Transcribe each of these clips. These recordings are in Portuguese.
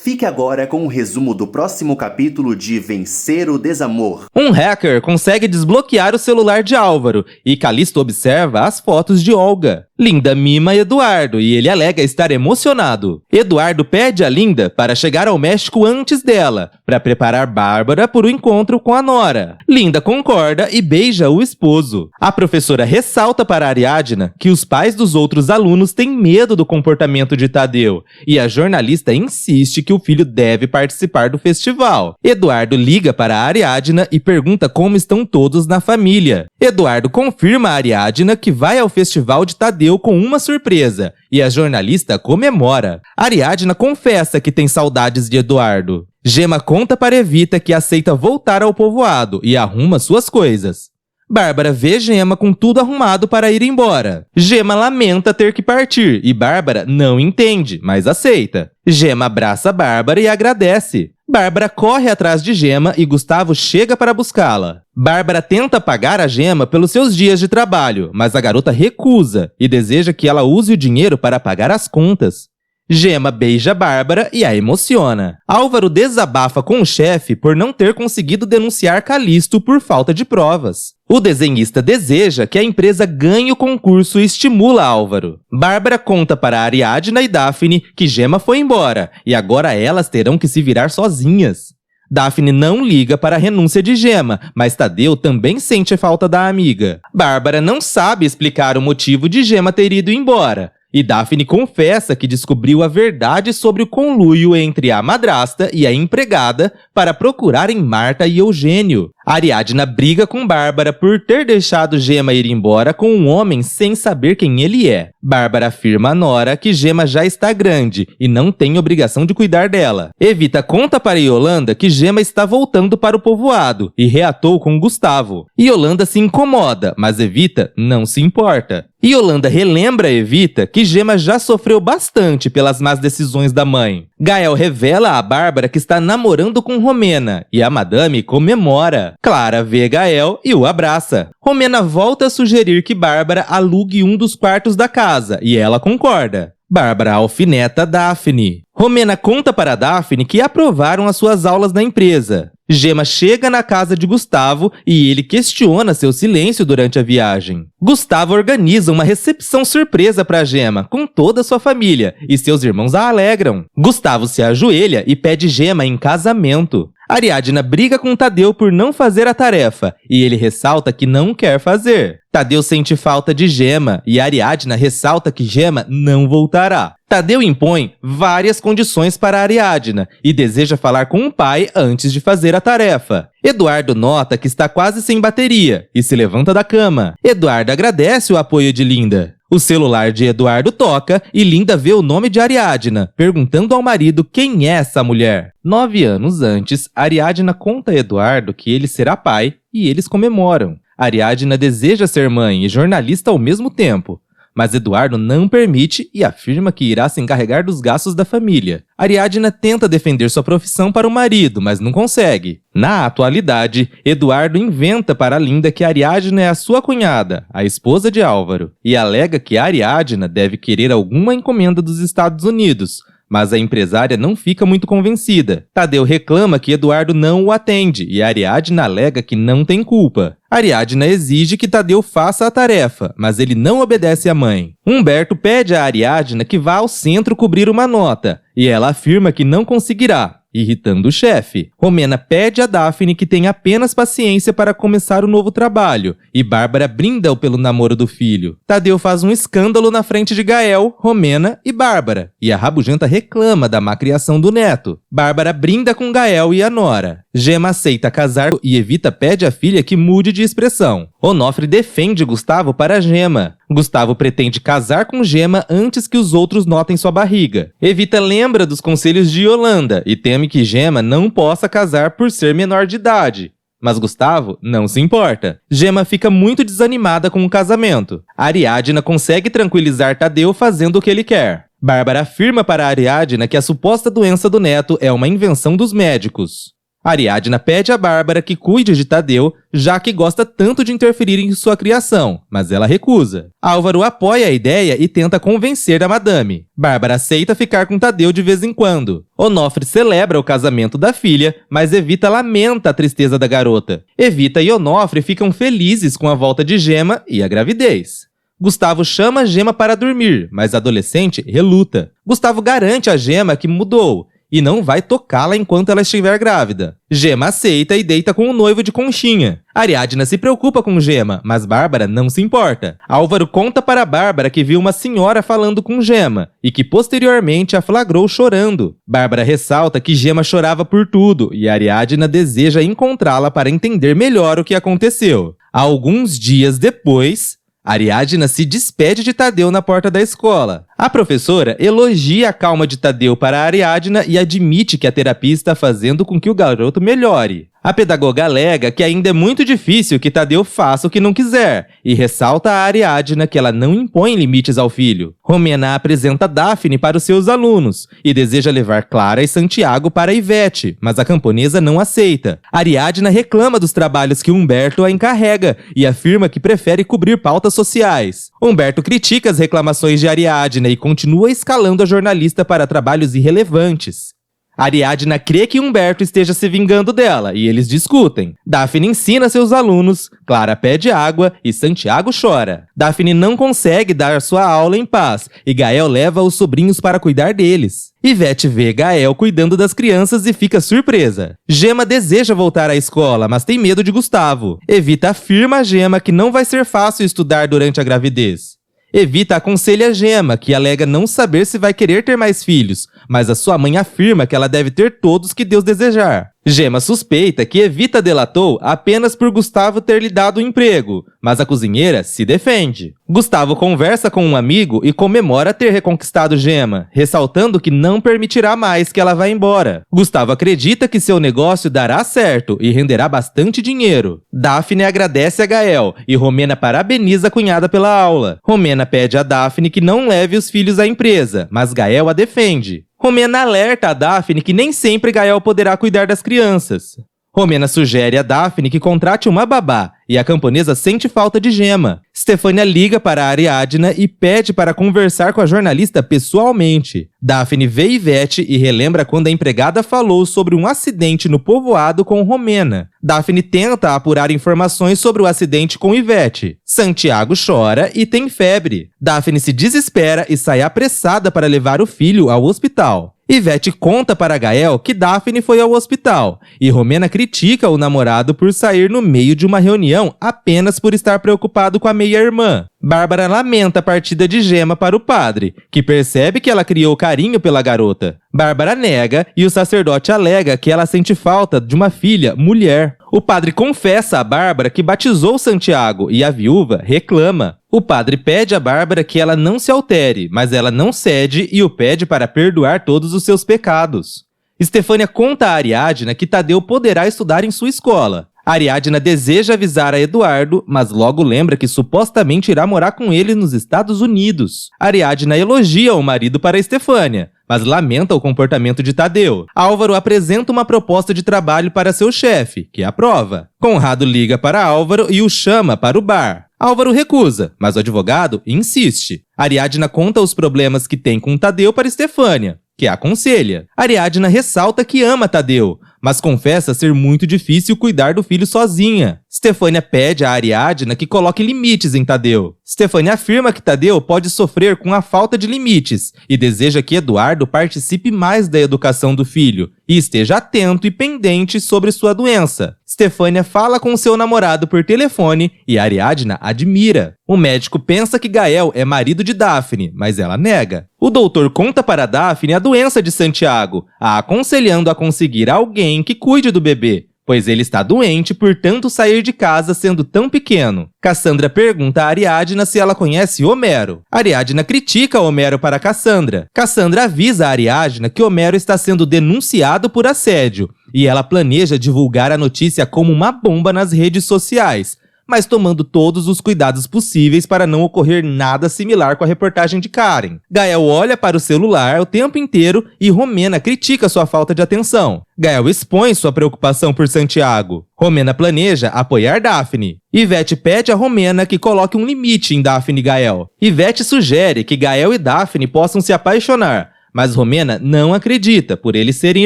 Fique agora com um resumo do próximo capítulo de Vencer o Desamor. Um hacker consegue desbloquear o celular de Álvaro e Callisto observa as fotos de Olga. Linda mima Eduardo e ele alega estar emocionado. Eduardo pede a Linda para chegar ao México antes dela, para preparar Bárbara para o encontro com a nora. Linda concorda e beija o esposo. A professora ressalta para Ariadna que os pais dos outros alunos têm medo do comportamento de Tadeu e a jornalista insiste que o filho deve participar do festival. Eduardo liga para a Ariadna e pergunta como estão todos na família. Eduardo confirma a Ariadna que vai ao festival de Tadeu com uma surpresa, e a jornalista comemora. Ariadna confessa que tem saudades de Eduardo. Gema conta para Evita que aceita voltar ao povoado e arruma suas coisas. Bárbara vê Gema com tudo arrumado para ir embora. Gema lamenta ter que partir e Bárbara não entende, mas aceita. Gema abraça Bárbara e agradece. Bárbara corre atrás de Gema e Gustavo chega para buscá-la. Bárbara tenta pagar a Gema pelos seus dias de trabalho, mas a garota recusa e deseja que ela use o dinheiro para pagar as contas. Gema beija Bárbara e a emociona. Álvaro desabafa com o chefe por não ter conseguido denunciar Callisto por falta de provas. O desenhista deseja que a empresa ganhe o concurso e estimula Álvaro. Bárbara conta para Ariadna e Daphne que Gema foi embora e agora elas terão que se virar sozinhas. Daphne não liga para a renúncia de Gema, mas Tadeu também sente falta da amiga. Bárbara não sabe explicar o motivo de Gema ter ido embora. E Daphne confessa que descobriu a verdade sobre o conluio entre a madrasta e a empregada para procurarem Marta e Eugênio. Ariadna briga com Bárbara por ter deixado Gema ir embora com um homem sem saber quem ele é. Bárbara afirma a nora que Gema já está grande e não tem obrigação de cuidar dela. Evita conta para Yolanda que Gema está voltando para o povoado e reatou com Gustavo. Yolanda se incomoda, mas Evita não se importa. Yolanda relembra a Evita que Gema já sofreu bastante pelas más decisões da mãe. Gael revela a Bárbara que está namorando com Romena e a madame comemora. Clara vê Gael e o abraça. Romena volta a sugerir que Bárbara alugue um dos quartos da casa e ela concorda. Bárbara alfineta Daphne. Romena conta para Daphne que aprovaram as suas aulas na empresa. Gema chega na casa de Gustavo e ele questiona seu silêncio durante a viagem. Gustavo organiza uma recepção surpresa para Gema, com toda a sua família, e seus irmãos a alegram. Gustavo se ajoelha e pede Gema em casamento. Ariadna briga com Tadeu por não fazer a tarefa, e ele ressalta que não quer fazer. Tadeu sente falta de Gema, e Ariadna ressalta que Gema não voltará. Tadeu impõe várias condições para Ariadna e deseja falar com o pai antes de fazer a tarefa. Eduardo nota que está quase sem bateria e se levanta da cama. Eduardo agradece o apoio de Linda. O celular de Eduardo toca e Linda vê o nome de Ariadna, perguntando ao marido quem é essa mulher. 9 anos antes, Ariadna conta a Eduardo que ele será pai e eles comemoram. Ariadna deseja ser mãe e jornalista ao mesmo tempo. Mas Eduardo não permite e afirma que irá se encarregar dos gastos da família. Ariadna tenta defender sua profissão para o marido, mas não consegue. Na atualidade, Eduardo inventa para Linda que Ariadna é a sua cunhada, a esposa de Álvaro, e alega que Ariadna deve querer alguma encomenda dos Estados Unidos, mas a empresária não fica muito convencida. Tadeu reclama que Eduardo não o atende e Ariadna alega que não tem culpa. Ariadna exige que Tadeu faça a tarefa, mas ele não obedece à mãe. Humberto pede a Ariadna que vá ao centro cobrir uma nota, e ela afirma que não conseguirá, irritando o chefe. Romena pede a Daphne que tenha apenas paciência para começar o novo trabalho, e Bárbara brinda-o pelo namoro do filho. Tadeu faz um escândalo na frente de Gael, Romena e Bárbara, e a rabugenta reclama da má criação do neto. Bárbara brinda com Gael e a nora. Gema aceita casar e Evita pede à filha que mude de expressão. Onofre defende Gustavo para Gema. Gustavo pretende casar com Gema antes que os outros notem sua barriga. Evita lembra dos conselhos de Yolanda e teme que Gema não possa casar por ser menor de idade. Mas Gustavo não se importa. Gema fica muito desanimada com o casamento. Ariadna consegue tranquilizar Tadeu fazendo o que ele quer. Bárbara afirma para Ariadna que a suposta doença do neto é uma invenção dos médicos. Ariadna pede a Bárbara que cuide de Tadeu, já que gosta tanto de interferir em sua criação, mas ela recusa. Álvaro apoia a ideia e tenta convencer a madame. Bárbara aceita ficar com Tadeu de vez em quando. Onofre celebra o casamento da filha, mas Evita lamenta a tristeza da garota. Evita e Onofre ficam felizes com a volta de Gema e a gravidez. Gustavo chama Gema para dormir, mas a adolescente reluta. Gustavo garante a Gema que mudou e não vai tocá-la enquanto ela estiver grávida. Gema aceita e deita com o noivo de conchinha. Ariadna se preocupa com Gema, mas Bárbara não se importa. Álvaro conta para Bárbara que viu uma senhora falando com Gema e que posteriormente a flagrou chorando. Bárbara ressalta que Gema chorava por tudo e Ariadna deseja encontrá-la para entender melhor o que aconteceu. Alguns dias depois, Ariadna se despede de Tadeu na porta da escola. A professora elogia a calma de Tadeu para Ariadna e admite que a terapia está fazendo com que o garoto melhore. A pedagoga alega que ainda é muito difícil que Tadeu faça o que não quiser e ressalta a Ariadna que ela não impõe limites ao filho. Romena apresenta Daphne para os seus alunos e deseja levar Clara e Santiago para Ivete, mas a camponesa não aceita. Ariadna reclama dos trabalhos que Humberto a encarrega e afirma que prefere cobrir pautas sociais. Humberto critica as reclamações de Ariadna e continua escalando a jornalista para trabalhos irrelevantes. Ariadna crê que Humberto esteja se vingando dela e eles discutem. Daphne ensina seus alunos, Clara pede água e Santiago chora. Daphne não consegue dar sua aula em paz e Gael leva os sobrinhos para cuidar deles. Ivete vê Gael cuidando das crianças e fica surpresa. Gema deseja voltar à escola, mas tem medo de Gustavo. Evita afirma a Gema que não vai ser fácil estudar durante a gravidez. Evita aconselha Gema, que alega não saber se vai querer ter mais filhos, mas a sua mãe afirma que ela deve ter todos que Deus desejar. Gema suspeita que Evita delatou apenas por Gustavo ter lhe dado o emprego, mas a cozinheira se defende. Gustavo conversa com um amigo e comemora ter reconquistado Gema, ressaltando que não permitirá mais que ela vá embora. Gustavo acredita que seu negócio dará certo e renderá bastante dinheiro. Daphne agradece a Gael e Romena parabeniza a cunhada pela aula. Romena pede a Daphne que não leve os filhos à empresa, mas Gael a defende. Romena alerta a Daphne que nem sempre Gael poderá cuidar das crianças. Romena sugere a Daphne que contrate uma babá e a camponesa sente falta de Gema. Stefânia liga para a Ariadna e pede para conversar com a jornalista pessoalmente. Daphne vê Ivete e relembra quando a empregada falou sobre um acidente no povoado com Romena. Daphne tenta apurar informações sobre o acidente com Ivete. Santiago chora e tem febre. Daphne se desespera e sai apressada para levar o filho ao hospital. Ivete conta para Gael que Daphne foi ao hospital e Romena critica o namorado por sair no meio de uma reunião apenas por estar preocupado com a meia-irmã. Bárbara lamenta a partida de Gema para o padre, que percebe que ela criou carinho pela garota. Bárbara nega e o sacerdote alega que ela sente falta de uma filha mulher. O padre confessa a Bárbara que batizou Santiago e a viúva reclama. O padre pede a Bárbara que ela não se altere, mas ela não cede e o pede para perdoar todos os seus pecados. Stefânia conta a Ariadna que Tadeu poderá estudar em sua escola. Ariadna deseja avisar a Eduardo, mas logo lembra que supostamente irá morar com ele nos Estados Unidos. Ariadna elogia o marido para Stefânia, mas lamenta o comportamento de Tadeu. Álvaro apresenta uma proposta de trabalho para seu chefe, que aprova. Conrado liga para Álvaro e o chama para o bar. Álvaro recusa, mas o advogado insiste. Ariadna conta os problemas que tem com Tadeu para Stefânia, que a aconselha. Ariadna ressalta que ama Tadeu, mas confessa ser muito difícil cuidar do filho sozinha. Stefânia pede a Ariadna que coloque limites em Tadeu. Stefânia afirma que Tadeu pode sofrer com a falta de limites e deseja que Eduardo participe mais da educação do filho e esteja atento e pendente sobre sua doença. Stefânia fala com seu namorado por telefone e Ariadna admira. O médico pensa que Gael é marido de Daphne, mas ela nega. O doutor conta para Daphne a doença de Santiago, a aconselhando a conseguir alguém que cuide do bebê, pois ele está doente por tanto sair de casa sendo tão pequeno. Cassandra pergunta a Ariadna se ela conhece Homero. Ariadna critica Homero para Cassandra. Cassandra avisa a Ariadna que Homero está sendo denunciado por assédio, e ela planeja divulgar a notícia como uma bomba nas redes sociais, mas tomando todos os cuidados possíveis para não ocorrer nada similar com a reportagem de Karen. Gael olha para o celular o tempo inteiro e Romena critica sua falta de atenção. Gael expõe sua preocupação por Santiago. Romena planeja apoiar Daphne. Ivete pede a Romena que coloque um limite em Daphne e Gael. Ivete sugere que Gael e Daphne possam se apaixonar, mas Romena não acredita por eles serem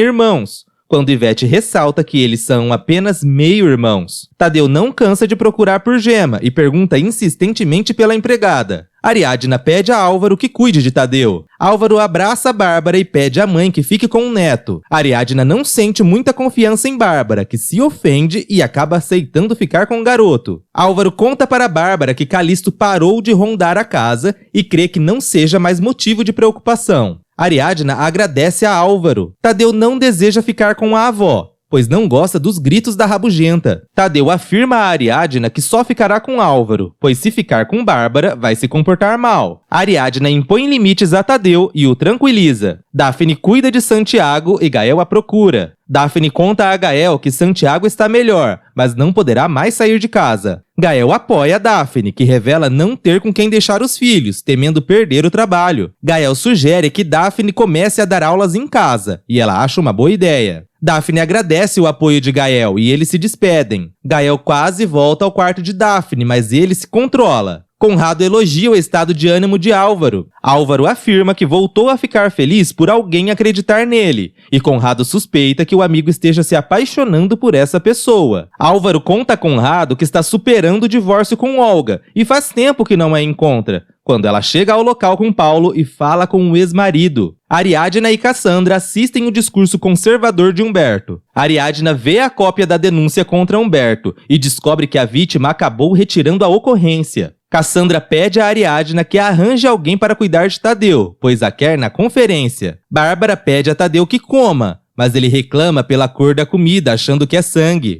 irmãos, quando Ivete ressalta que eles são apenas meio-irmãos. Tadeu não cansa de procurar por Gema e pergunta insistentemente pela empregada. Ariadna pede a Álvaro que cuide de Tadeu. Álvaro abraça a Bárbara e pede à mãe que fique com o neto. Ariadna não sente muita confiança em Bárbara, que se ofende e acaba aceitando ficar com o garoto. Álvaro conta para Bárbara que Calixto parou de rondar a casa e crê que não seja mais motivo de preocupação. Ariadna agradece a Álvaro. Tadeu não deseja ficar com a avó, pois não gosta dos gritos da rabugenta. Tadeu afirma a Ariadna que só ficará com Álvaro, pois se ficar com Bárbara, vai se comportar mal. Ariadna impõe limites a Tadeu e o tranquiliza. Daphne cuida de Santiago e Gael a procura. Daphne conta a Gael que Santiago está melhor, mas não poderá mais sair de casa. Gael apoia Daphne, que revela não ter com quem deixar os filhos, temendo perder o trabalho. Gael sugere que Daphne comece a dar aulas em casa, e ela acha uma boa ideia. Daphne agradece o apoio de Gael e eles se despedem. Gael quase volta ao quarto de Daphne, mas ele se controla. Conrado elogia o estado de ânimo de Álvaro. Álvaro afirma que voltou a ficar feliz por alguém acreditar nele, e Conrado suspeita que o amigo esteja se apaixonando por essa pessoa. Álvaro conta a Conrado que está superando o divórcio com Olga, e faz tempo que não a encontra, quando ela chega ao local com Paulo e fala com o ex-marido. Ariadna e Cassandra assistem o discurso conservador de Humberto. Ariadna vê a cópia da denúncia contra Humberto e descobre que a vítima acabou retirando a ocorrência. Cassandra pede a Ariadna que arranje alguém para cuidar de Tadeu, pois a quer na conferência. Bárbara pede a Tadeu que coma, mas ele reclama pela cor da comida, achando que é sangue.